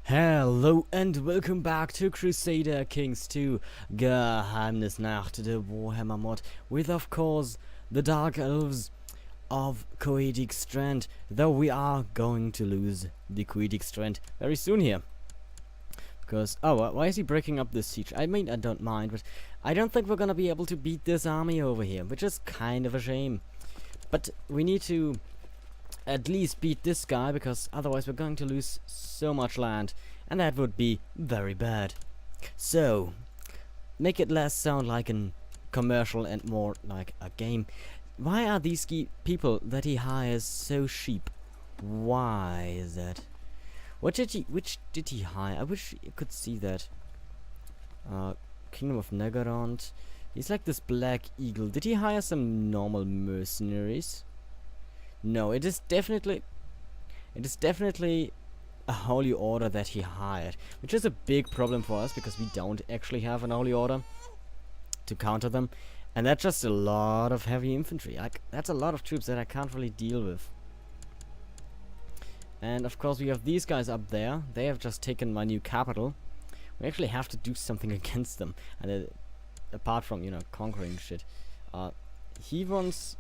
Hello and welcome back to Crusader Kings 2 Geheimnisnacht, the Warhammer mod, with of course the Darkelves of Coetic Strand, though we are going to lose the Coetic Strand very soon here. Because, why is he breaking up this siege? I mean, I don't mind, but I don't think we're gonna be able to beat this army over here, which is kind of a shame. But we need to at least beat this guy, because otherwise we're going to lose so much land, and that would be very bad. So, make it less sound like a commercial and more like a game. Why are these people that he hires so cheap? Why is that? Which did he hire? I wish you could see that. Kingdom of Negarond. He's like this black eagle. Did he hire some normal mercenaries? No, it is definitely a holy order that he hired, which is a big problem for us because we don't actually have an holy order to counter them, and that's just a lot of heavy infantry. Like, that's a lot of troops that I can't really deal with. And of course we have these guys up there. They have just taken my new capital. We actually have to do something against them, and apart from, you know, conquering shit. He wants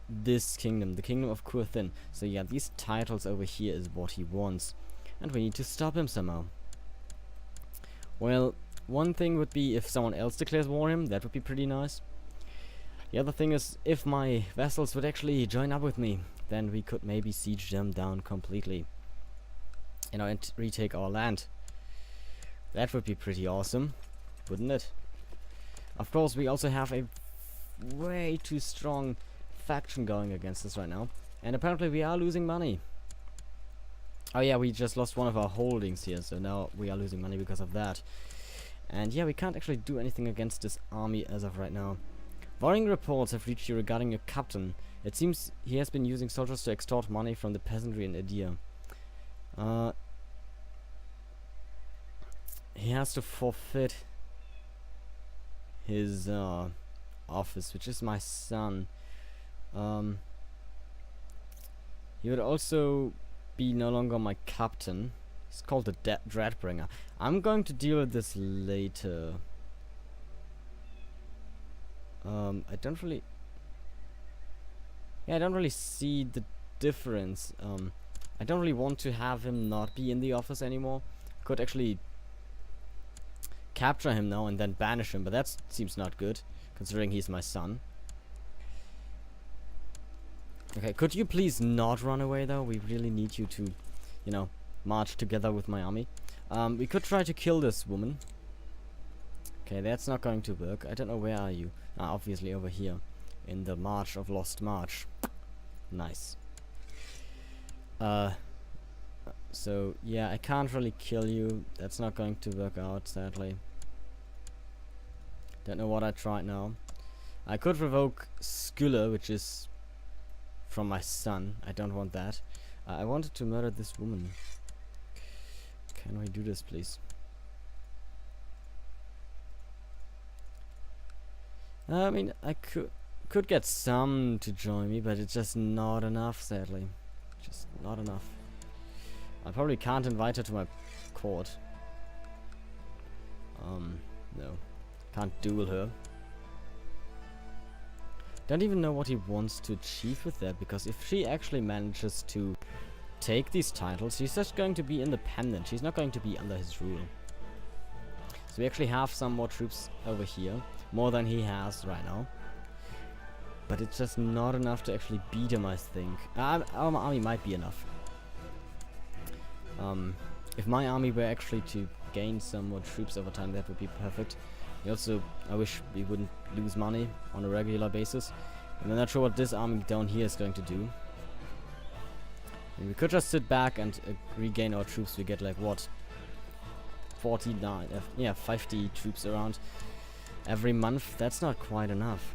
this kingdom, the kingdom of Kurthin. So yeah, these titles over here is what he wants, and we need to stop him somehow. Well, one thing would be if someone else declares war on him. That would be pretty nice. The other thing is, if my vassals would actually join up with me, then we could maybe siege them down completely, you know, and retake our land. That would be pretty awesome, wouldn't it? Of course, we also have a way too strong faction going against us right now, and apparently we are losing money. Oh yeah, we just lost one of our holdings here, so now we are losing money because of that. And yeah, we can't actually do anything against this army as of right now. Worrying reports have reached you regarding your captain. It seems he has been using soldiers to extort money from the peasantry in Edir. He has to forfeit his office, which is my son. He would also be no longer my captain. He's called the Dreadbringer. I'm going to deal with this later. I don't really see the difference. I don't really want to have him not be in the office anymore. Could actually capture him now and then banish him, but that seems not good, considering he's my son. Okay, could you please not run away though? We really need you to, you know, march together with my army. We could try to kill this woman. Okay, that's not going to work. I don't know, where are you? Obviously over here, in the March of Lost March. Nice. So yeah, I can't really kill you. That's not going to work out, sadly. Don't know what I tried now. I could revoke Skylla, which is from my son. I don't want that. I wanted to murder this woman. Can we do this, please? I mean, I could get some to join me, but it's just not enough, sadly. Just not enough. I probably can't invite her to my court. No. Can't duel her. Don't even know what he wants to achieve with that, because if she actually manages to take these titles, she's just going to be independent. She's not going to be under his rule. So we actually have some more troops over here, more than he has right now. But it's just not enough to actually beat him, I think. Our army might be enough. If my army were actually to gain some more troops over time, that would be perfect. Also, I wish we wouldn't lose money on a regular basis. And I'm not sure what this army down here is going to do. And we could just sit back and regain our troops. We get like, what? 49, yeah, 50 troops around every month. That's not quite enough.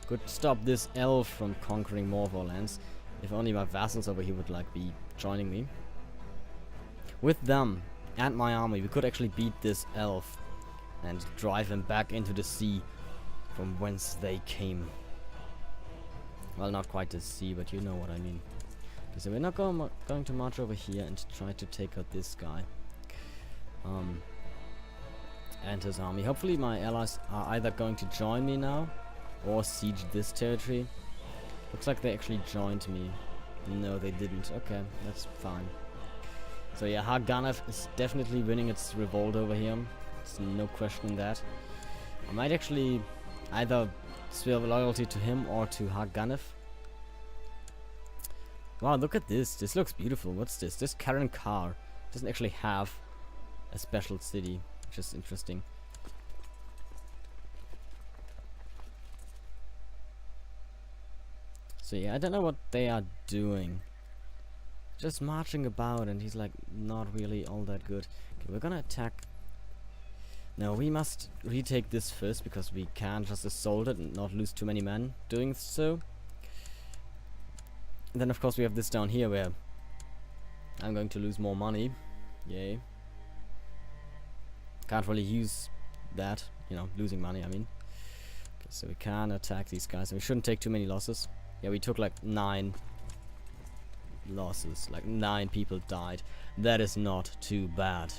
Could stop this elf from conquering more of our lands. If only my vassals over here would like be joining me. With them and my army, we could actually beat this elf and drive him back into the sea from whence they came. Well, not quite the sea, but you know what I mean. So we're not going to march over here and try to take out this guy. And his army. Hopefully my allies are either going to join me now or siege this territory. Looks like they actually joined me. No, they didn't. Okay, that's fine. So yeah, Darkelves is definitely winning its revolt over here. There's no question in that. I might actually either swear loyalty to him or to Darkelves. Wow, look at this. This looks beautiful. What's this? This current car doesn't actually have a special city, which is interesting. So yeah, I don't know what they are doing. Just marching about, and he's like not really all that good. Okay, we're gonna attack. No, we must retake this first because we can't just assault it and not lose too many men doing so. And then of course we have this down here where I'm going to lose more money. Yay. Can't really use that, you know, losing money, I mean. Okay, so we can attack these guys, and we shouldn't take too many losses. Yeah, we took like 9 losses, like 9 people died. That is not too bad.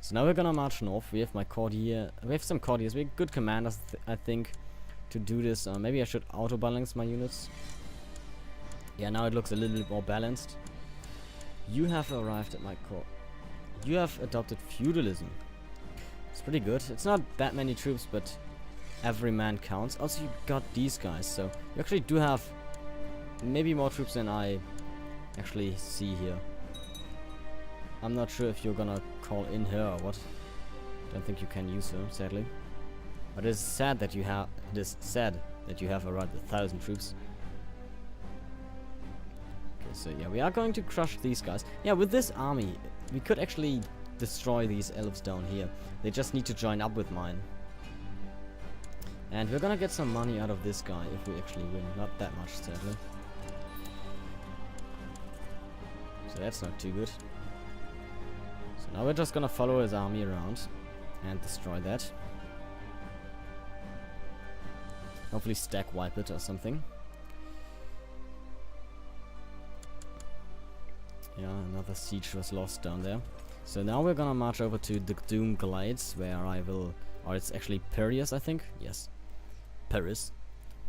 So now we're gonna march north. We have my courtier, we have some courtiers, we're good commanders, I think, to do this. Maybe I should auto-balance my units. Yeah, now it looks a little bit more balanced. You have arrived at my court. You have adopted feudalism. It's pretty good. It's not that many troops, but every man counts. Also, you got these guys, so you actually do have maybe more troops than I actually see here. I'm not sure if you're gonna call in her or what. Don't think you can use her, sadly. But it is sad that you have. It is sad that you have arrived with 1,000 troops. Okay, so yeah, we are going to crush these guys. Yeah, with this army, we could actually destroy these elves down here. They just need to join up with mine. And we're gonna get some money out of this guy if we actually win. Not that much, sadly. So that's not too good. So now we're just gonna follow his army around and destroy that. Hopefully stack wipe it or something. Yeah, another siege was lost down there. So now we're gonna march over to the Doom Glades, where I will, or it's actually Paris, I think. Yes, Paris,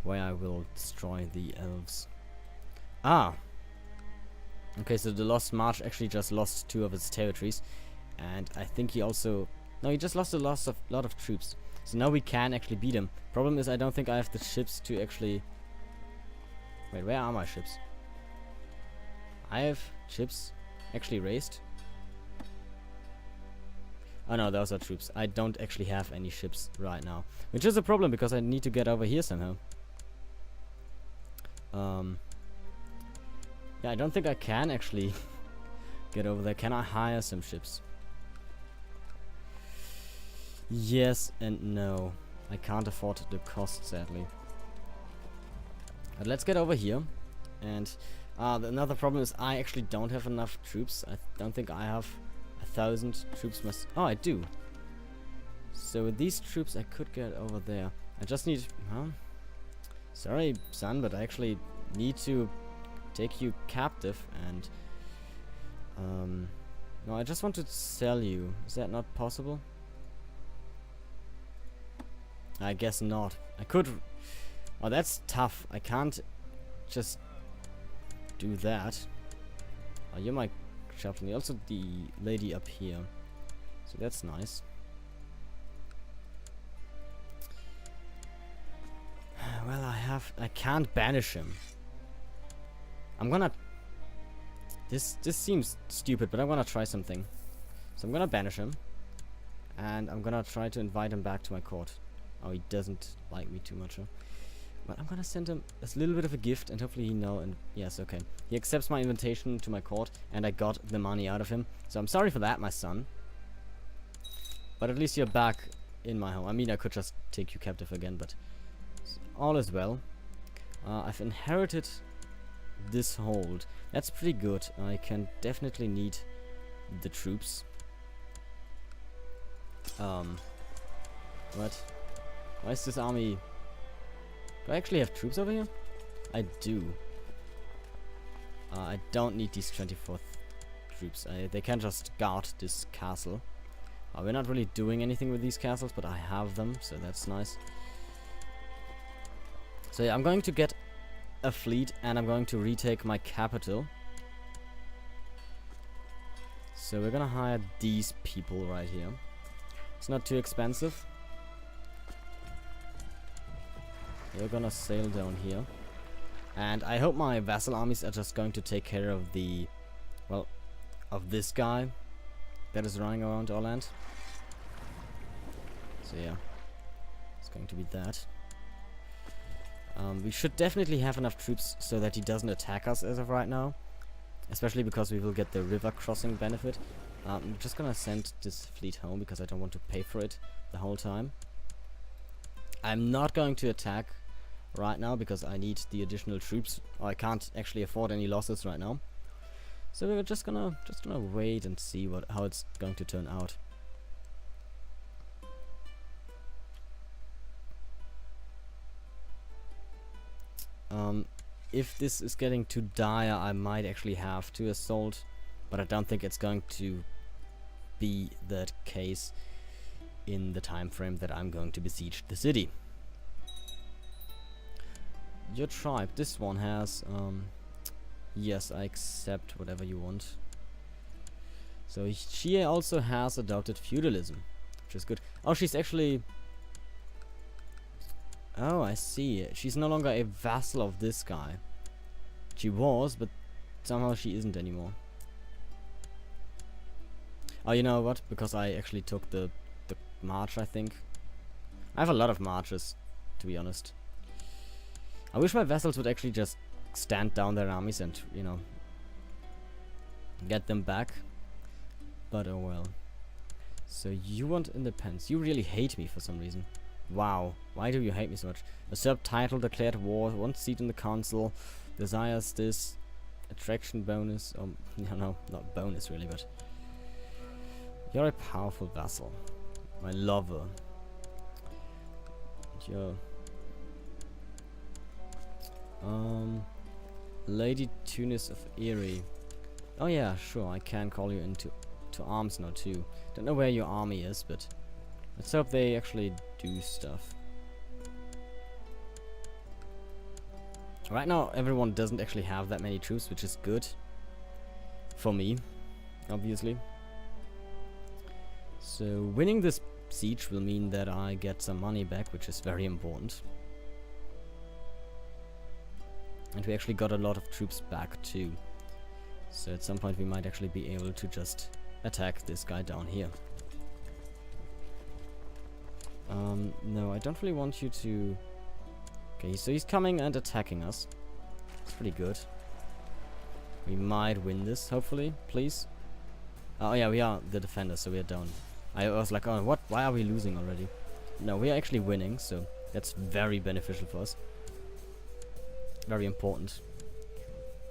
where I will destroy the elves. Ah, okay. So the Lost March actually just lost 2 of its territories, and I think he also, no, he just lost a lot of troops. So now we can actually beat him. Problem is, I don't think I have the ships to actually. Wait, where are my ships? I have ships actually raised. Oh no, those are troops. I don't actually have any ships right now, which is a problem because I need to get over here somehow. Yeah, I don't think I can actually get over there. Can I hire some ships? Yes and no. I can't afford the cost, sadly. But let's get over here. And another problem is I actually don't have enough troops. I don't think I have 1,000 troops. Oh, I do. So with these troops I could get over there. I just need, sorry son, but I actually need to take you captive, and no, I just want to sell you. Is that not possible? I guess not. I could. Oh, that's tough. I can't just do that. Oh, you're my captain. You're also the lady up here, so that's nice. Well, I can't banish him. I'm gonna. This seems stupid, but I'm gonna try something. So I'm gonna banish him, and I'm gonna try to invite him back to my court. Oh, he doesn't like me too much, huh? But I'm gonna send him a little bit of a gift, and hopefully he and yes, okay. He accepts my invitation to my court, and I got the money out of him. So I'm sorry for that, my son. But at least you're back in my home. I mean, I could just take you captive again, but all is well. I've inherited this hold. That's pretty good. I can definitely need the troops. What? Why is this army? Do I actually have troops over here? I do. I don't need these 24th troops. They can just guard this castle. We're not really doing anything with these castles, but I have them, so that's nice. So yeah, I'm going to get a fleet, and I'm going to retake my capital. So we're gonna hire these people right here. It's not too expensive. We're gonna sail down here. And I hope my vassal armies are just going to take care of the, well, of this guy that is running around our land. So yeah, it's going to be that. We should definitely have enough troops so that he doesn't attack us as of right now. Especially because we will get the river crossing benefit. I'm just gonna send this fleet home because I don't want to pay for it the whole time. I'm not going to attack right now because I need the additional troops. I can't actually afford any losses right now. So we're just gonna wait and see how it's going to turn out. If this is getting too dire, I might actually have to assault, but I don't think it's going to be that case in the time frame that I'm going to besiege the city. Your tribe, this one has, yes, I accept whatever you want. So she also has adopted feudalism, which is good. Oh, she's actually... Oh, I see. She's no longer a vassal of this guy. She was, but somehow she isn't anymore. Oh, you know what? Because I actually took the march, I think. I have a lot of marches, to be honest. I wish my vassals would actually just stand down their armies and, you know, get them back. But oh well. So you want independence. You really hate me for some reason. Wow, why do you hate me so much? A subtitle declared war, 1 seat in the council, desires this, attraction bonus, no, not bonus really, but... You're a powerful vassal, my lover. You're... Lady Tunis of Erie. Oh yeah, sure, I can call you into arms now too. Don't know where your army is, but... Let's hope they actually do stuff. Right now, everyone doesn't actually have that many troops, which is good. For me, obviously. So, winning this siege will mean that I get some money back, which is very important. And we actually got a lot of troops back too. So at some point we might actually be able to just attack this guy down here. No, I don't really want you to... Okay, so he's coming and attacking us. It's pretty good. We might win this, hopefully, please. Oh yeah, we are the defenders, so we are down. I was like, oh, what? Why are we losing already? No, we are actually winning, so that's very beneficial for us. Very important.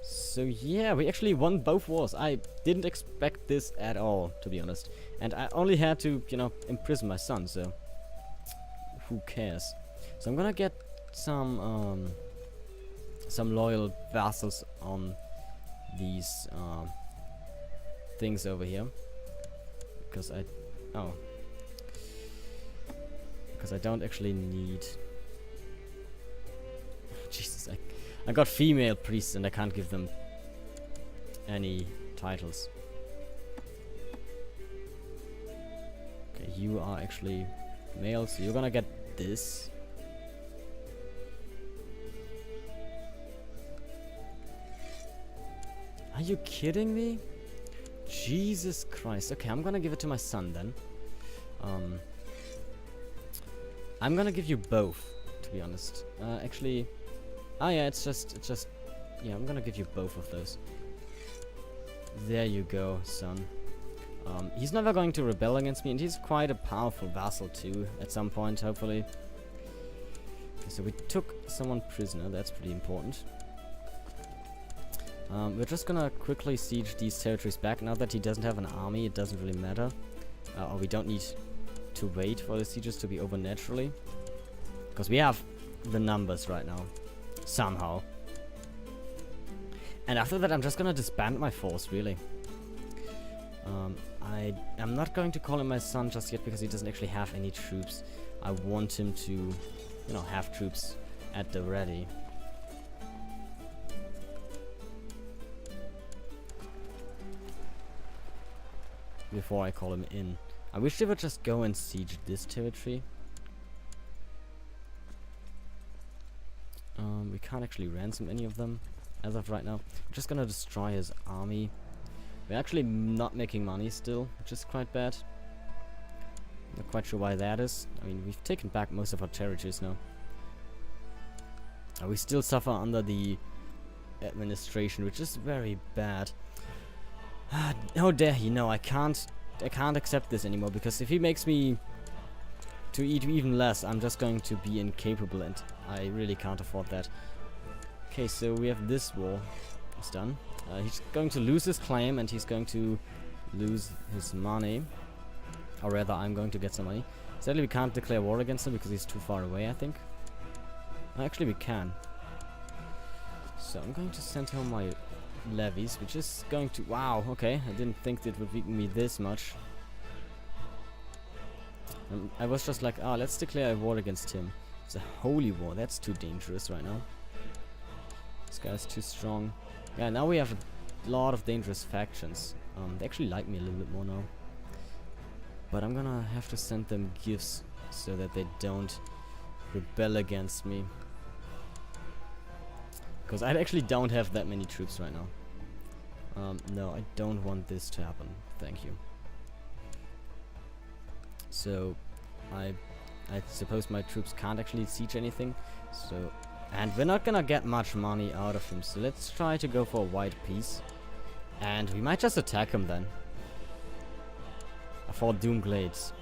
So yeah, we actually won both wars. I didn't expect this at all, to be honest. And I only had to, you know, imprison my son, so... Who cares? So I'm gonna get some loyal vassals on these things over here. Because I don't actually need... Jesus, I got female priests and I can't give them any titles. Okay, you are actually male, so you're gonna get this. Are you kidding me? Jesus Christ. Okay, I'm gonna give it to my son then. I'm gonna give you both, to be honest. Actually... Oh yeah, it's just... Yeah, I'm gonna give you both of those. There you go, son. He's never going to rebel against me, and he's quite a powerful vassal too, at some point, hopefully. Okay, so we took someone prisoner, that's pretty important. We're just gonna quickly siege these territories back. Now that he doesn't have an army, it doesn't really matter. Or we don't need to wait for the sieges to be over naturally. Because we have the numbers right now. Somehow. And after that, I'm just gonna disband my force, really. I'm not going to call him my son just yet because he doesn't actually have any troops. I want him to, you know, have troops at the ready. Before I call him in. I wish they would just go and siege this territory. We can't actually ransom any of them as of right now. I'm just gonna destroy his army. We're actually not making money still, which is quite bad. Not quite sure why that is. I mean, we've taken back most of our territories now. We still suffer under the administration, which is very bad. How dare he? No, I can't accept this anymore, because if he makes me to eat even less, I'm just going to be incapable, and I really can't afford that. Okay, so we have this war. It's done. He's going to lose his claim, and he's going to lose his money. Or rather, I'm going to get some money. Sadly, we can't declare war against him because he's too far away, I think. Actually, we can. So I'm going to send home my levies, which is going to... Wow, okay. I didn't think it would weaken me this much. I was just like, let's declare a war against him. It's a holy war. That's too dangerous right now. This guy's too strong. Yeah, now we have a lot of dangerous factions. They actually like me a little bit more now. But I'm gonna have to send them gifts so that they don't rebel against me. Because I actually don't have that many troops right now. No, I don't want this to happen. Thank you. So, I suppose my troops can't actually siege anything. So, and we're not gonna get much money out of him. So let's try to go for a white peace. And we might just attack him then. For Doomglades.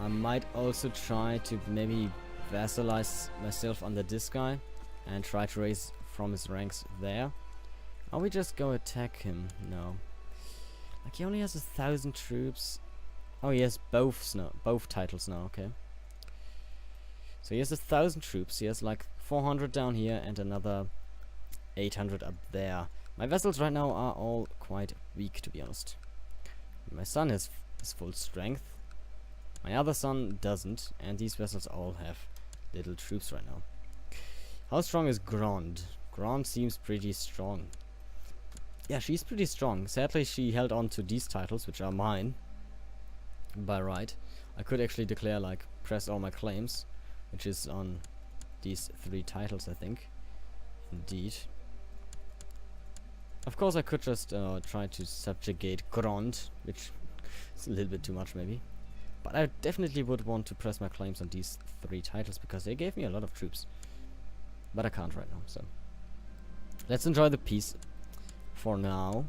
I might also try to maybe vassalize myself under this guy and try to raise from his ranks there. Or we just go attack him? No. Like, he only has 1,000 troops. Oh, he has both titles now, okay. So he has 1,000 troops. He has like 400 down here and another 800 up there. My vessels right now are all quite weak, to be honest. My son has full strength. My other son doesn't, and these vessels all have little troops right now. How strong is Grand? Grand seems pretty strong. Yeah, she's pretty strong. Sadly, she held on to these titles, which are mine. By right. I could actually declare, like, press all my claims, which is on these 3 titles, I think. Indeed. Of course, I could just try to subjugate Grand, which is a little bit too much, maybe. But I definitely would want to press my claims on these 3 titles, because they gave me a lot of troops. But I can't right now, so... Let's enjoy the peace for now.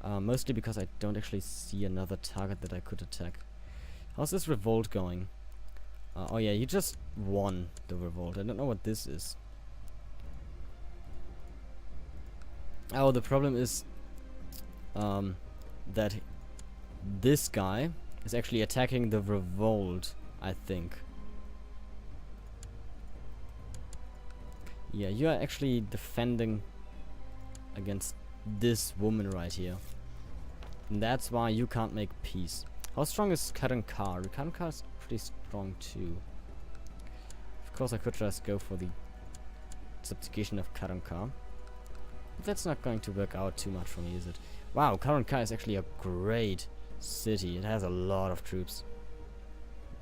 Mostly because I don't actually see another target that I could attack. How's this revolt going? Oh yeah, you just won the revolt. I don't know what this is. Oh, the problem is that this guy is actually attacking the revolt, I think. Yeah, you are actually defending against this woman right here. And that's why you can't make peace. How strong is Karankar? Karankar is pretty strong too. Of course I could just go for the subjugation of Karankar. But that's not going to work out too much for me, is it? Wow, Karankar is actually a great city. It has a lot of troops.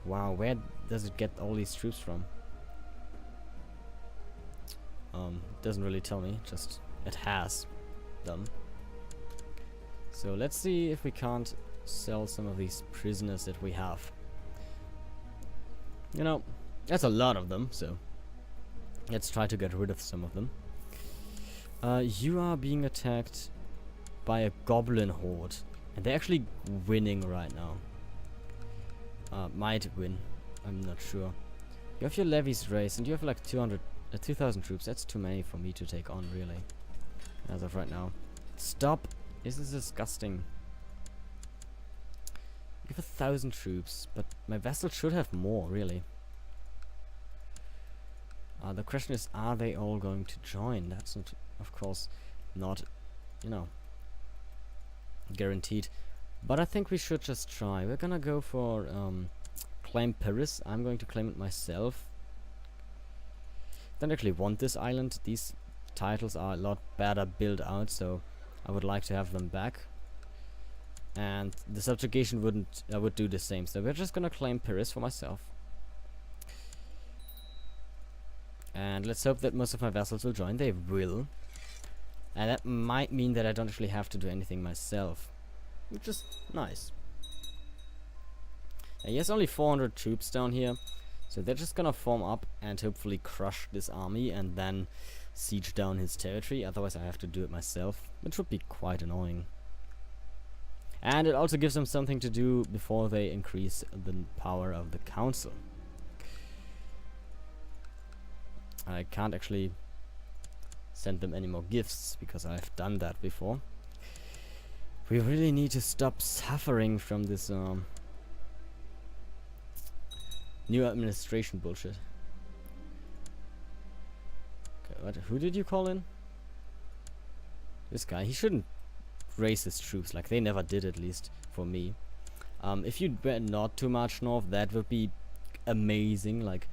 Wow, where does it get all these troops from? Doesn't really tell me, just it has them. So let's see if we can't sell some of these prisoners that we have. You know, that's a lot of them, so let's try to get rid of some of them. You are being attacked by a goblin horde, and they're actually winning right now. Might win, I'm not sure. You have your levies raised, and you have like 2,000 troops. That's too many for me to take on, really, as of right now. Stop! This is disgusting. You have 1,000 troops, but my vessel should have more, really. The question is, are they all going to join? That's not, of course, not, you know, guaranteed. But I think we should just try. We're gonna go for claim Paris. I'm going to claim it myself. Don't actually want this island. These titles are a lot better built out, so I would like to have them back. And the subjugation would do the same. So we're just gonna claim Paris for myself. And let's hope that most of my vassals will join. They will. And that might mean that I don't actually have to do anything myself, which is nice. He has only 400 troops down here, so they're just gonna form up and hopefully crush this army and then siege down his territory. Otherwise I have to do it myself, which would be quite annoying. And it also gives them something to do before they increase the power of the council. I can't actually send them any more gifts because I've done that before. We really need to stop suffering from this new administration bullshit. Okay, what? Who did you call in? This guy. He shouldn't raise his troops, like they never did, at least for me. If you went not too much north, that would be amazing. Like,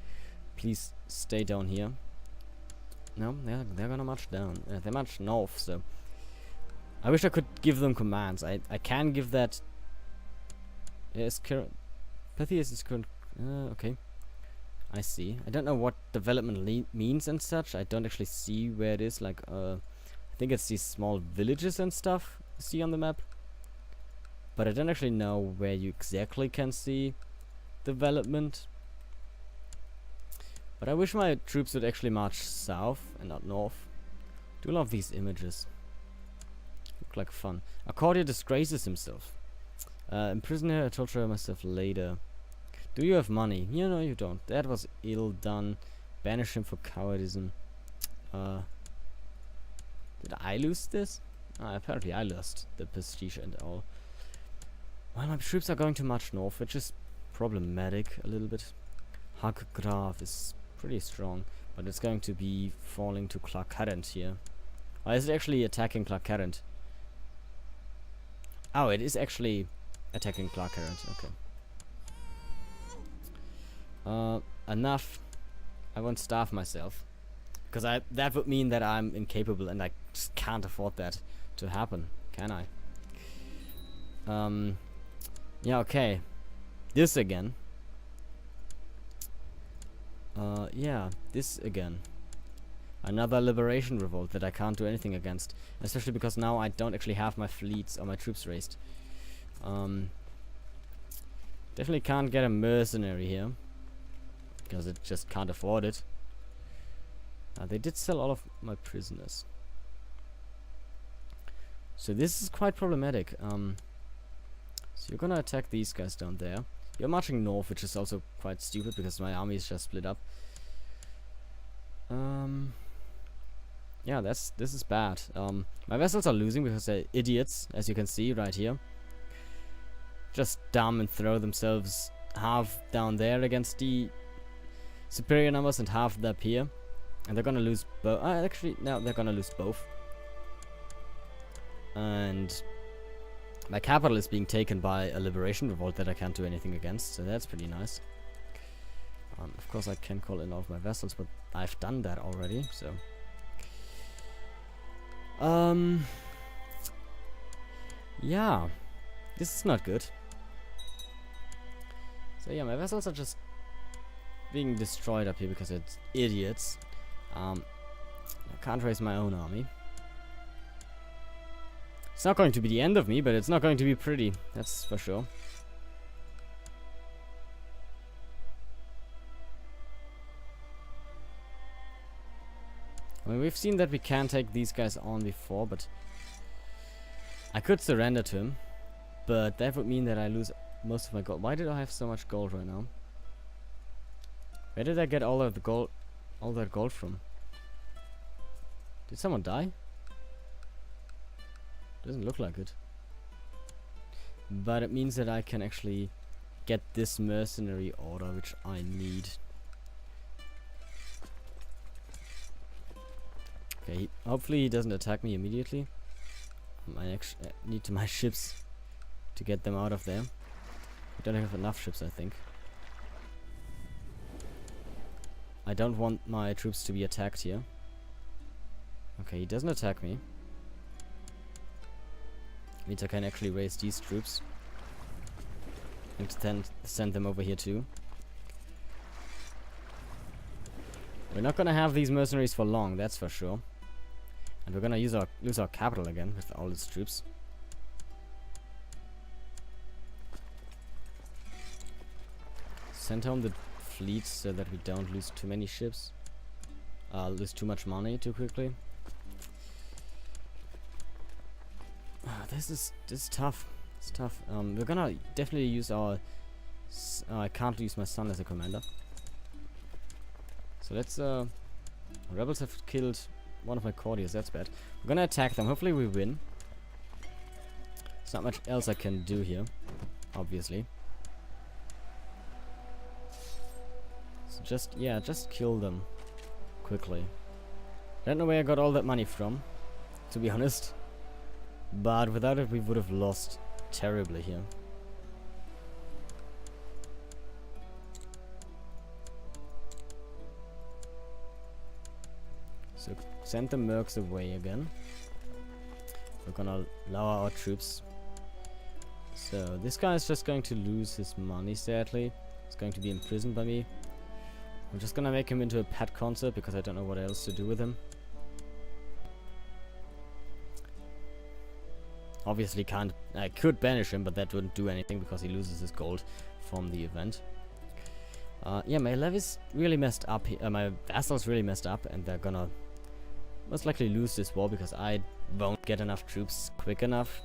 please stay down here. No, they're gonna march down. They march north, so I wish I could give them commands. I can give that. Yes, Pythias is current. Okay, I see. I don't know what development means and such. I don't actually see where it is. Like, I think it's these small villages and stuff you see on the map, but I don't actually know where you exactly can see development. But I wish my troops would actually march south and not north. Do love these images. Look like fun. Accordia disgraces himself. Imprison her, torture myself later. Do you have money? You know you don't. That was ill done. Banish him for cowardism. Did I lose this? Apparently I lost the prestige and all. Well, my troops are going to march north, which is problematic a little bit. Haggraf is pretty strong, but it's going to be falling to Clarkcurrent here. Or is it actually attacking Clarkcurrent? Oh, it is actually attacking Clarkcurrent. Okay. Enough. I won't starve myself, because that would mean that I'm incapable, and I just can't afford that to happen, can I? Yeah. Okay. This again. Yeah, this again. Another liberation revolt that I can't do anything against. Especially because now I don't actually have my fleets or my troops raised. Definitely can't get a mercenary here, because it just can't afford it. They did sell all of my prisoners. So this is quite problematic. So you're gonna attack these guys down there. You're marching north, which is also quite stupid because my army is just split up. Yeah, this is bad. My vessels are losing because they're idiots, as you can see right here. Just dumb and throw themselves half down there against the superior numbers and half up here. And they're gonna lose both. Actually, no, they're gonna lose both. And my capital is being taken by a liberation revolt that I can't do anything against, so that's pretty nice. Of course I can call in all of my vessels, but I've done that already, so... yeah. This is not good. So yeah, my vessels are just being destroyed up here because it's idiots. I can't raise my own army. It's not going to be the end of me, but it's not going to be pretty, that's for sure. I mean, we've seen that we can take these guys on before, but I could surrender to him, but that would mean that I lose most of my gold. Why did I have so much gold right now? Where did I get all of the gold, all that gold from? Did someone die? Doesn't look like it. But it means that I can actually get this mercenary order, which I need. Okay, hopefully he doesn't attack me immediately. I actually need my ships to get them out of there. We don't have enough ships, I think. I don't want my troops to be attacked here. Okay, he doesn't attack me. Means I can actually raise these troops. And then send them over here too. We're not gonna have these mercenaries for long, that's for sure. And we're gonna lose our capital again with all its troops. Send home the fleet so that we don't lose too many ships. Lose too much money too quickly. This is tough. It's tough. We're gonna definitely use our... I can't use my son as a commander. So let's... rebels have killed one of my courtiers, that's bad. We're gonna attack them, hopefully we win. There's not much else I can do here, obviously. So just kill them quickly. I don't know where I got all that money from, to be honest. But without it we would have lost terribly here. So send the mercs away again. We're gonna lower our troops. So this guy is just going to lose his money, sadly. He's going to be imprisoned by me. I'm just gonna make him into a pet concert because I don't know what else to do with him. Obviously I could banish him, but that wouldn't do anything because he loses his gold from the event. Yeah, my levy's really messed up. My vassals really messed up, and they're gonna most likely lose this war because I won't get enough troops quick enough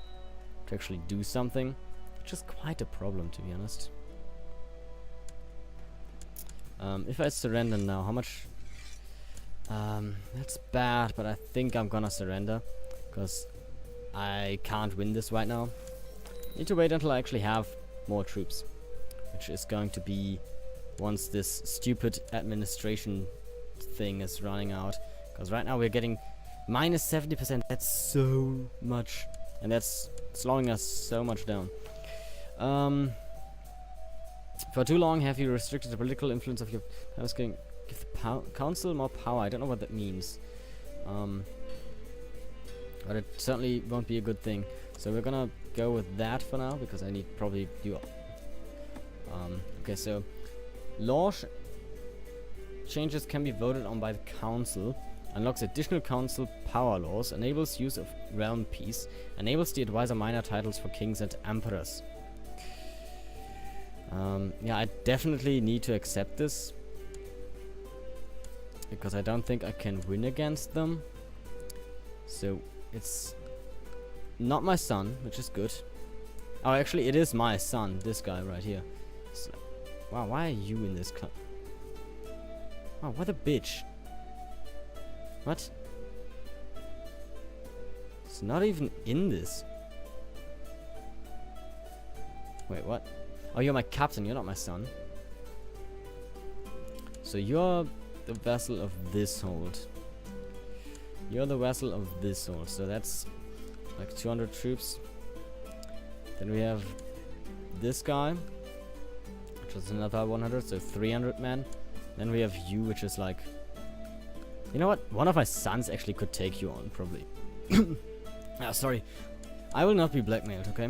to actually do something. Which is quite a problem, to be honest. If I surrender now, how much... that's bad, but I think I'm gonna surrender because I can't win this right now. Need to wait until I actually have more troops, which is going to be once this stupid administration thing is running out. Because right now we're getting minus 70%. That's so much, and that's slowing us so much down. For too long have you restricted the political influence of your... I was going to give the council more power. I don't know what that means. But it certainly won't be a good thing. So we're gonna go with that for now, because I need probably you. Okay, so law changes can be voted on by the council. Unlocks additional council power laws. Enables use of realm peace. Enables the advisor minor titles for kings and emperors. Yeah, I definitely need to accept this, because I don't think I can win against them. So it's not my son, which is good. Oh, actually, it is my son, this guy right here. So, wow, why are you in this club? Oh, what a bitch. What? It's not even in this. Wait, what? Oh, you're my captain, you're not my son. So you're the vassal of this hold. You're the vassal of this hold, so that's like 200 troops. Then we have this guy, which is another 100, so 300 men. Then we have you, which is like... You know what? One of my sons actually could take you on, probably. Ah, sorry. I will not be blackmailed, okay?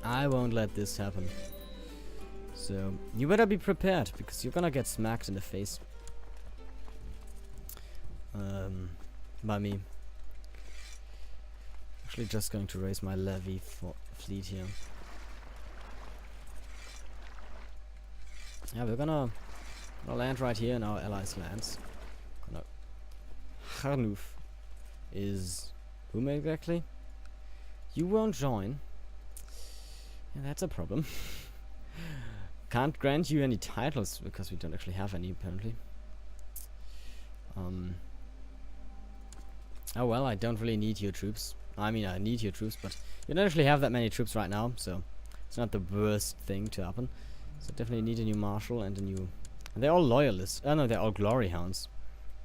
I won't let this happen. So, you better be prepared, because you're gonna get smacked in the face. By me. Actually just going to raise my levy for fleet here. Yeah, we're gonna land right here in our allies' lands. Harnuf is whom exactly? You won't join. Yeah, that's a problem. Can't grant you any titles because we don't actually have any apparently. Oh well, I don't really need your troops. I mean, I need your troops, but you don't actually have that many troops right now, so it's not the worst thing to happen. So definitely need a new marshal and a new... And they're all loyalists. Oh no, they're all glory hounds.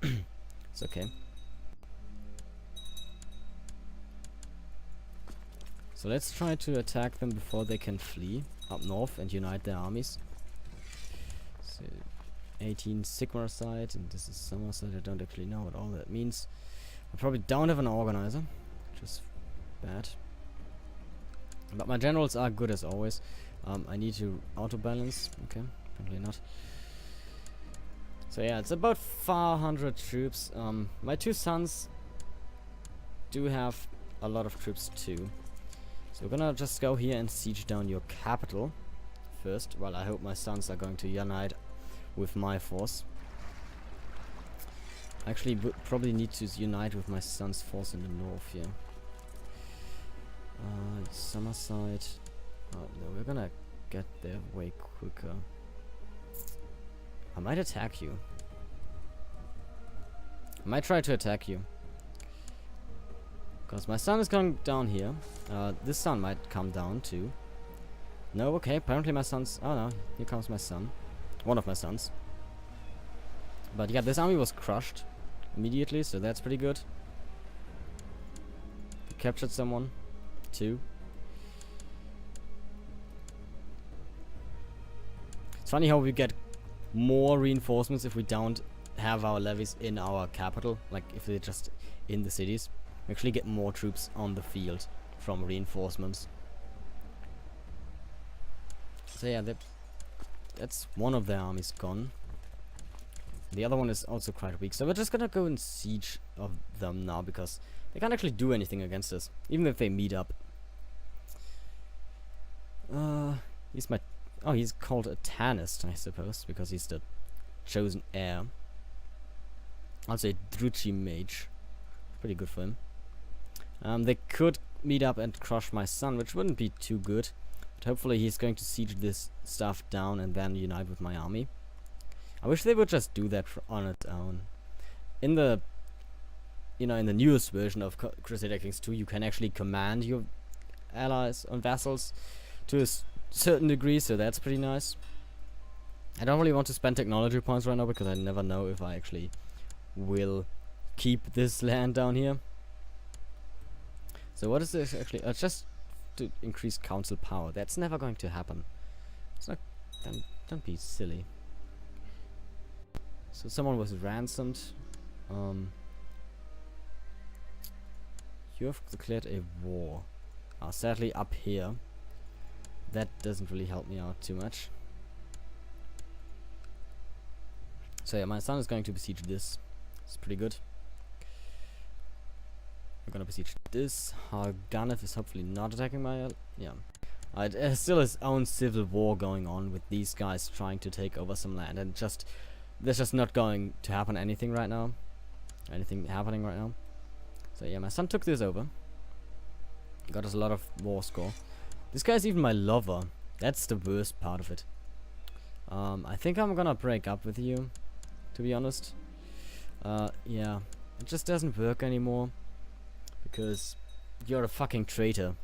It's okay. So let's try to attack them before they can flee up north and unite their armies. So 18 Sigmar side, and this is Summer side. I don't actually know what all that means. I probably don't have an organizer, which is bad. But my generals are good as always. I need to auto balance. Okay, apparently not. So yeah, it's about 400 troops. My two sons do have a lot of troops too. So we're gonna just go here and siege down your capital first. Well, I hope my sons are going to unite with my force. I actually would probably need to unite with my son's force in the north here. Summer side. Oh no, we're gonna get there way quicker. I might attack you. I might try to attack you. Because my son is going down here. This son might come down too. No, okay, apparently my son's... Oh no, here comes my son. One of my sons. But yeah, this army was crushed immediately, so that's pretty good. We captured someone. Two. It's funny how we get more reinforcements if we don't have our levies in our capital. Like, if they're just in the cities. We actually get more troops on the field from reinforcements. So yeah, that's one of their armies gone. The other one is also quite weak. So we're just gonna go and siege of them now, because they can't actually do anything against us, even if they meet up. He's my... Oh, he's called a Tanist, I suppose, because he's the chosen heir. I'll say Druchi Mage. Pretty good for him. They could meet up and crush my son, which wouldn't be too good. But hopefully he's going to siege this stuff down and then unite with my army. I wish they would just do that on its own. In the... You know, in the newest version of Crusader Kings 2, you can actually command your allies and vassals to a certain degree, so that's pretty nice. I don't really want to spend technology points right now, because I never know if I actually will keep this land down here. So what is this actually? Just to increase council power. That's never going to happen. It's not... Don't be silly. So someone was ransomed. You have declared a war. Sadly up here. That doesn't really help me out too much. So yeah, my son is going to besiege this. It's pretty good. We're gonna besiege this. Darkelves is hopefully not attacking my... yeah. It still his own civil war going on with these guys trying to take over some land, and there's just not going to happen anything right now. Anything happening right now. So yeah, my son took this over. Got us a lot of war score. This guy's even my lover. That's the worst part of it. I think I'm gonna break up with you, to be honest. Yeah. It just doesn't work anymore. Because you're a fucking traitor.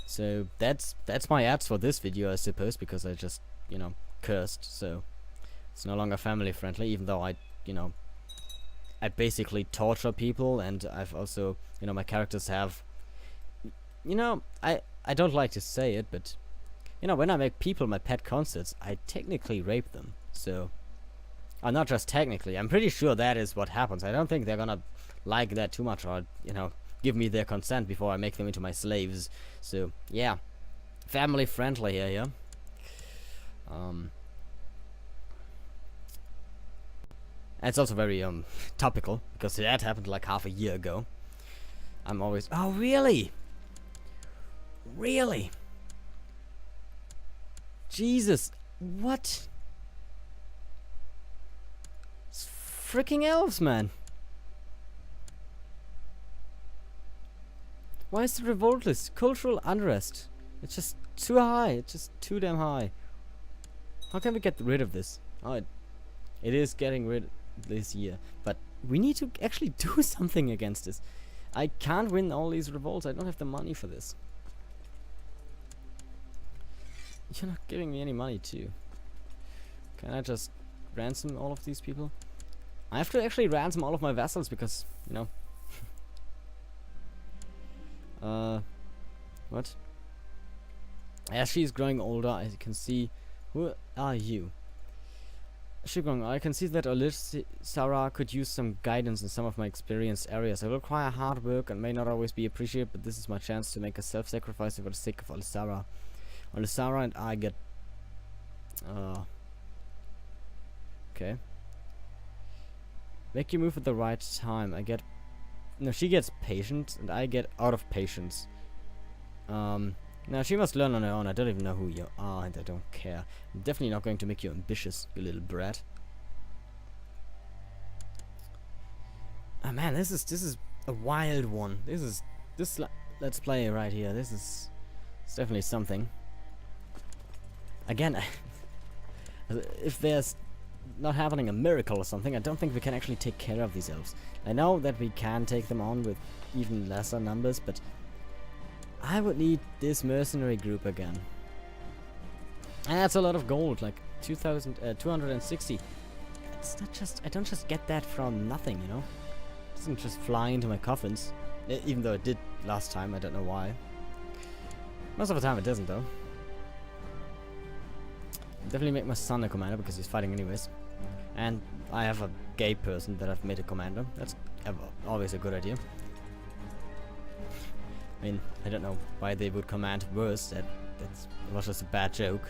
So that's my ads for this video, I suppose, because I just, you know, cursed. So it's no longer family friendly, even though I basically torture people, and I've also, you know, my characters have, you know, I don't like to say it, but, you know, when I make people my pet concerts, I technically rape them. So, not just technically, I'm pretty sure that is what happens. I don't think they're gonna like that too much, or, you know, give me their consent before I make them into my slaves. So, yeah, family friendly here, yeah. And it's also very topical, because that happened like half a year ago. I'm always... Oh, really? Really? Jesus. What? It's freaking elves, man. Why is the revolt list? Cultural unrest. It's just too high. It's just too damn high. How can we get rid of this? Oh, it is getting rid this year, but we need to actually do something against this. I can't win all these revolts. I don't have the money for this. You're not giving me any money too. Can I just ransom all of these people? I have to actually ransom all of my vassals because, you know, What? As she's growing older, I can see. Who are you? She's growing. I can see that Sarah could use some guidance in some of my experienced areas. It will require hard work and may not always be appreciated, but this is my chance to make a self-sacrifice for the sake of Alisara. Alisara and I get. Okay. Make you move at the right time. I get. No, she gets patient, and I get out of patience. Now she must learn on her own. I don't even know who you are, and I don't care. I'm definitely not going to make you ambitious, you little brat. Oh man, this is a wild one. This let's play right here. It's definitely something. Again, if there's not happening a miracle or something, I don't think we can actually take care of these elves. I know that we can take them on with even lesser numbers, but I would need this mercenary group again. And that's a lot of gold, like 260. It's not just, I don't just get that from nothing, you know? It doesn't just fly into my coffins. Even though it did last time, I don't know why. Most of the time it doesn't though. Definitely make my son a commander because he's fighting anyways. And I have a gay person that I've made a commander. That's always a good idea. I mean, I don't know why they would command worse. That was just a bad joke.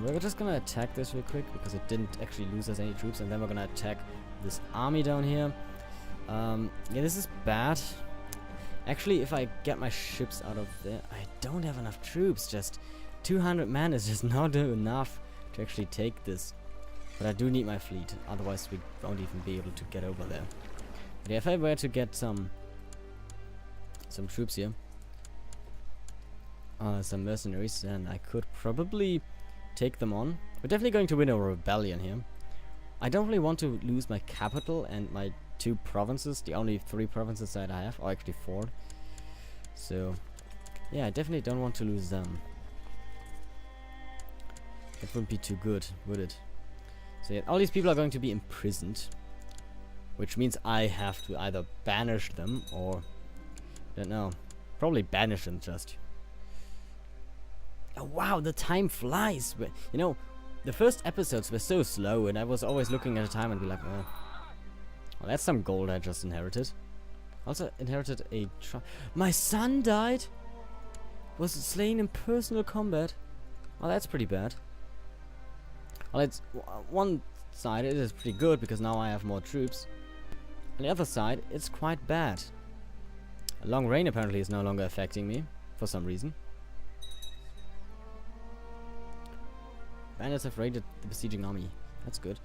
We're just gonna attack this real quick because it didn't actually lose us any troops, and then we're gonna attack this army down here. Yeah, this is bad. Actually, if I get my ships out of there, I don't have enough troops. Just 200 men is just not enough to actually take this. But I do need my fleet, otherwise we won't even be able to get over there. But yeah, if I were to get some troops here, some mercenaries, then I could probably take them on. We're definitely going to win a rebellion here. I don't really want to lose my capital and my 2 provinces, the only 3 provinces that I have, or actually 4. So, yeah, I definitely don't want to lose them. That wouldn't be too good, would it? So yeah, all these people are going to be imprisoned, which means I have to either banish them or, I don't know, probably banish them just. Oh wow, the time flies. You know, the first episodes were so slow, and I was always looking at the time and be like, oh, well, that's some gold I just inherited. Also inherited a my son died. Was slain in personal combat. Oh, that's pretty bad. Well, it's one side it is pretty good because now I have more troops. On the other side, it's quite bad. A long rain apparently is no longer affecting me for some reason. Bandits have raided the besieging army. That's good.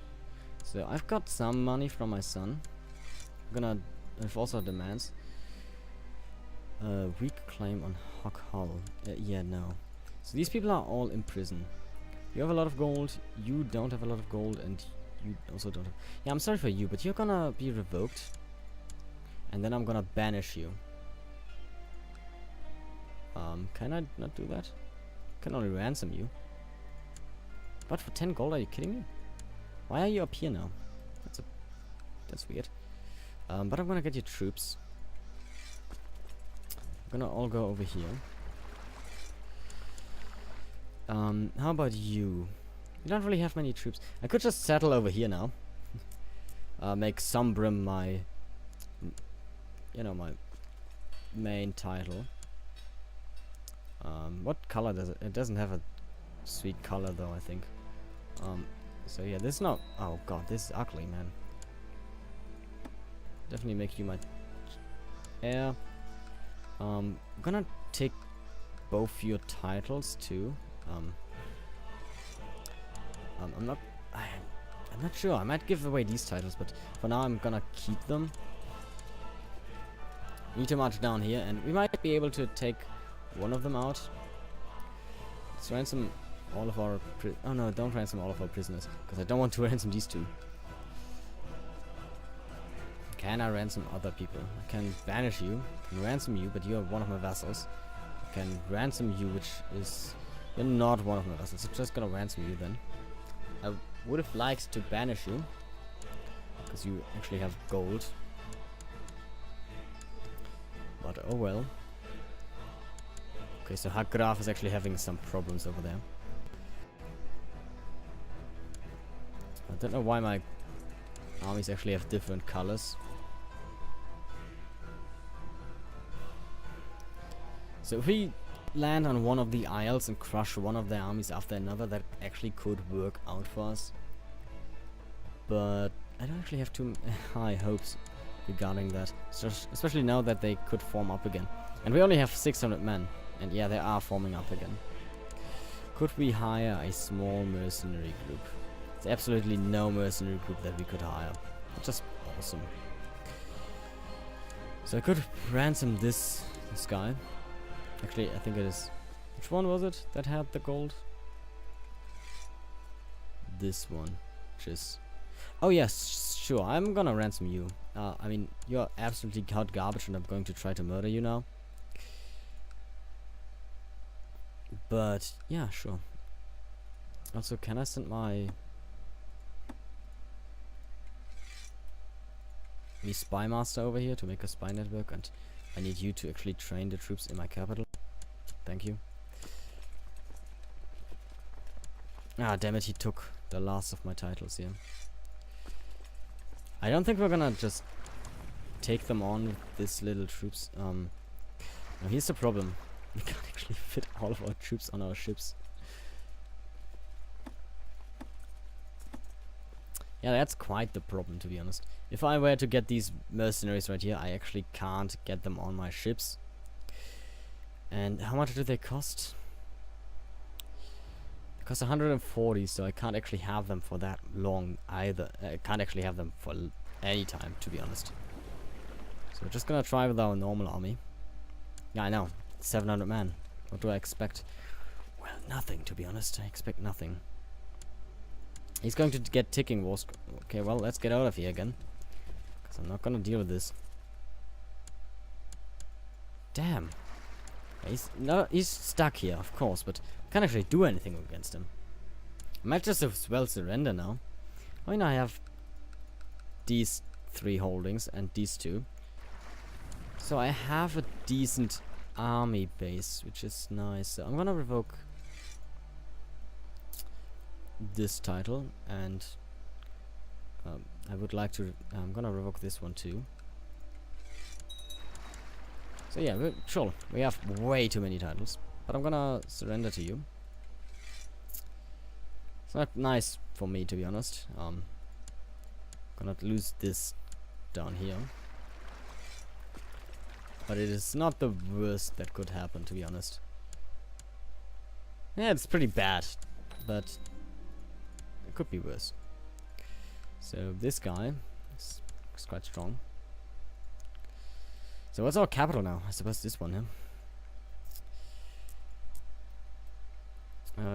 So I've got some money from my son. I'm gonna enforce our demands. Weak claim on Hock Hull. Yeah, no. So these people are all in prison. You have a lot of gold, you don't have a lot of gold, and you also don't have... Yeah, I'm sorry for you, but you're gonna be revoked. And then I'm gonna banish you. Can I not do that? I can only ransom you. But for 10 gold, are you kidding me? Why are you up here now? That's weird. But I'm gonna get you troops. I'm gonna all go over here. How about you? You don't really have many troops. I could just settle over here now. Make Sombrim my, you know, my main title. What color does it? It doesn't have a sweet color though, I think. So yeah, this is not. Oh god, this is ugly, man. Definitely make you my heir. I'm gonna take both your titles too. I'm not sure. I might give away these titles, but for now I'm gonna keep them. We need to march down here, and we might be able to take one of them out. Let's ransom all of our... Oh no, don't ransom all of our prisoners, because I don't want to ransom these 2. Can I ransom other people? I can banish you, I can ransom you, but you're one of my vassals. I can ransom you, which is... You're not one of my vassals, so just gonna ransom you then. I would have liked to banish you, because you actually have gold. But oh well. Okay, so Hagraf is actually having some problems over there. I don't know why my armies actually have different colors. So if we land on one of the isles and crush one of their armies after another, that actually could work out for us. But I don't actually have too high hopes regarding that. Especially now that they could form up again. And we only have 600 men. And yeah, they are forming up again. Could we hire a small mercenary group? There's absolutely no mercenary group that we could hire. It's just awesome. So I could ransom this guy. Actually, I think it is... Which one was it that had the gold? This one. Which is... Oh yes, sure, I'm gonna ransom you. I mean, you're absolutely hot garbage and I'm going to try to murder you now. But, yeah, sure. Also, can I send my spy master over here to make a spy network? And I need you to actually train the troops in my capital. Thank you. Ah, damn it, he took the last of my titles here. I don't think we're gonna just take them on with this little troops. Now here's the problem. We can't actually fit all of our troops on our ships. Yeah, that's quite the problem, to be honest. If I were to get these mercenaries right here, I actually can't get them on my ships. And how much do they cost? They cost 140, so I can't actually have them for that long either. I can't actually have them for any time, to be honest. So we're just gonna try with our normal army. Yeah, I know. 700 men. What do I expect? Well, nothing, to be honest. I expect nothing. He's going to get ticking wars. Okay, well, let's get out of here again. Because I'm not gonna deal with this. Damn. He's stuck here, of course, but I can't actually do anything against him. I might just as well surrender now. I mean, I have these 3 holdings and these 2. So I have a decent army base, which is nice. So I'm gonna revoke this title, and I would like to... I'm gonna revoke this one too. So yeah, sure, we have way too many titles, but I'm gonna surrender to you. It's not nice for me, to be honest. Gonna lose this down here. But it is not the worst that could happen, to be honest. Yeah, it's pretty bad, but it could be worse. So this guy is quite strong. So what's our capital now? I suppose this one, huh?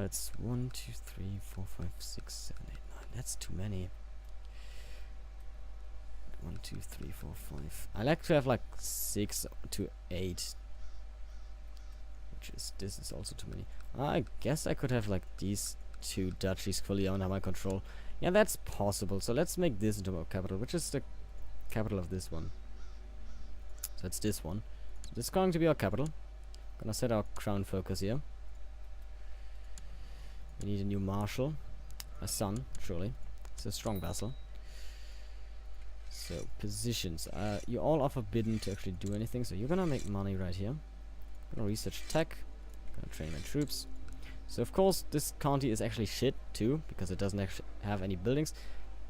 It's 1, 2, 3, 4, 5, 6, 7, 8, 9. That's too many. 1, 2, 3, 4, 5. I like to have like 6 to 8. This is also too many. I guess I could have like these 2 duchies fully under my control. Yeah, that's possible. So let's make this into our capital, which is the capital of this one. So it's this one. So this is going to be our capital. Gonna set our crown focus here. We need a new marshal. A son, surely. It's a strong vassal. So positions. You all are forbidden to actually do anything. So you're gonna make money right here. Gonna research tech. Gonna train my troops. So of course this county is actually shit too, because it doesn't actually have any buildings.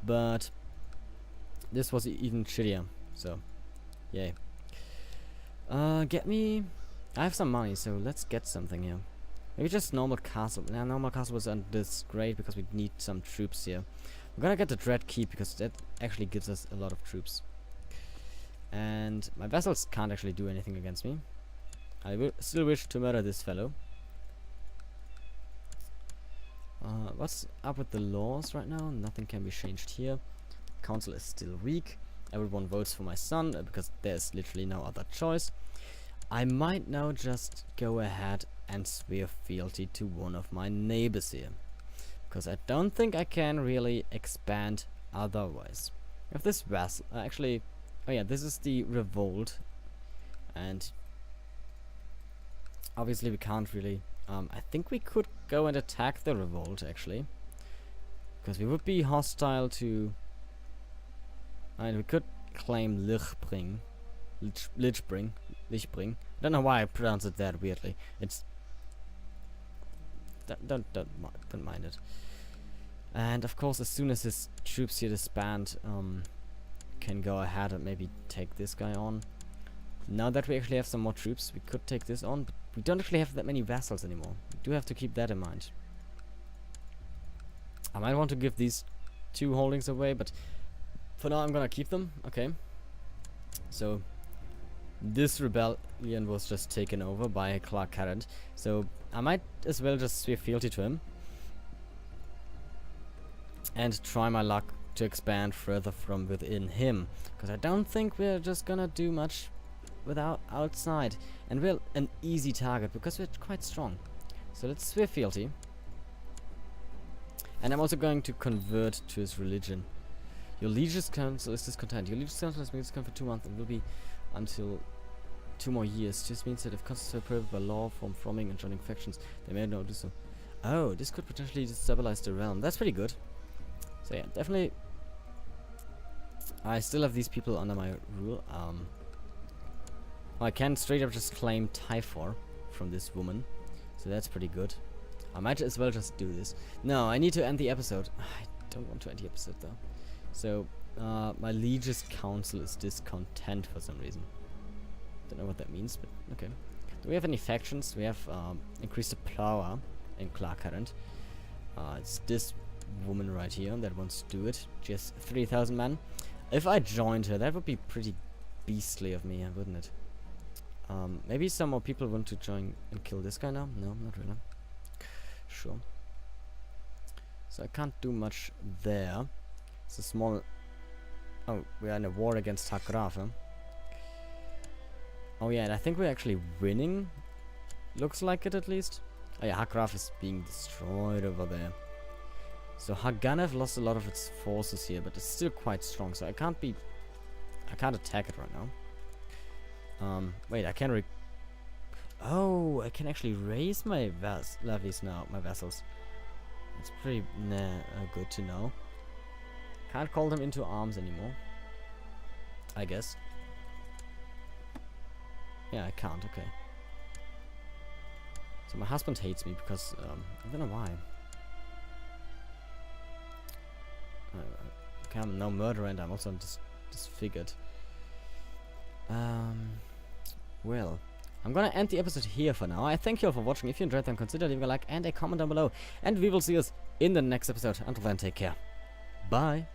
But this was even shittier. So yay. Get me... I have some money, so let's get something here. Maybe just normal castle. Nah, normal castle wasn't this great because we need some troops here. We're gonna get the Dread Keep because that actually gives us a lot of troops. And my vassals can't actually do anything against me. I will still wish to murder this fellow. What's up with the laws right now? Nothing can be changed here. Council is still weak. Everyone votes for my son because there's literally no other choice. I might now just go ahead and swear fealty to one of my neighbors here, because I don't think I can really expand otherwise. We have this vassal. Actually, oh yeah, this is the revolt, and obviously we can't really. I think we could go and attack the revolt actually, because we would be hostile to. And we could claim Lichbring. Lichbring. I don't know why I pronounce it that weirdly. It's don't mind it. And of course, as soon as his troops here disband, can go ahead and maybe take this guy on. Now that we actually have some more troops, we could take this on, but we don't actually have that many vassals anymore. We do have to keep that in mind. I might want to give these 2 holdings away, but for now I'm gonna keep them. Okay. So this rebellion was just taken over by Clark Carrant, so I might as well just swear fealty to him and try my luck to expand further from within him, because I don't think we're just gonna do much without outside, and we're an easy target because we're quite strong. So let's swear fealty, and I'm also going to convert to his religion. Your liege's council is discontent. Your liege's council has been discontent for 2 months and will be until 2 more years. This means that if consuls are prohibited by law from forming and joining factions, they may not do so. Oh, this could potentially destabilize the realm. That's pretty good. So yeah, definitely. I still have these people under my rule. I can straight up just claim Typhor from this woman, so that's pretty good. I might as well just do this. No, I need to end the episode. I don't want to end the episode though. So, my liege's council is discontent for some reason. Don't know what that means, but okay. Do we have any factions? We have increased the power in Clark Carrant. It's this woman right here that wants to do it. Just 3,000 men. If I joined her, that would be pretty beastly of me, wouldn't it? Maybe some more people want to join and kill this guy now? No, not really. Sure. So I can't do much there. It's a small... Oh, we are in a war against Hagraf, huh? Oh yeah, and I think we're actually winning. Looks like it at least. Oh yeah, Hagraf is being destroyed over there. So Haganev lost a lot of its forces here, but it's still quite strong, so I can't attack it right now. Wait, I can oh, I can actually raise my levies now, my vassals. It's pretty good to know. Can't call them into arms anymore, I guess. Yeah, I can't, okay. So my husband hates me because, I don't know why. Okay, I'm no murderer and I'm also disfigured. Well, I'm gonna end the episode here for now. I thank you all for watching. If you enjoyed, then consider leaving a like and a comment down below. And we will see us in the next episode. Until then, take care. Bye.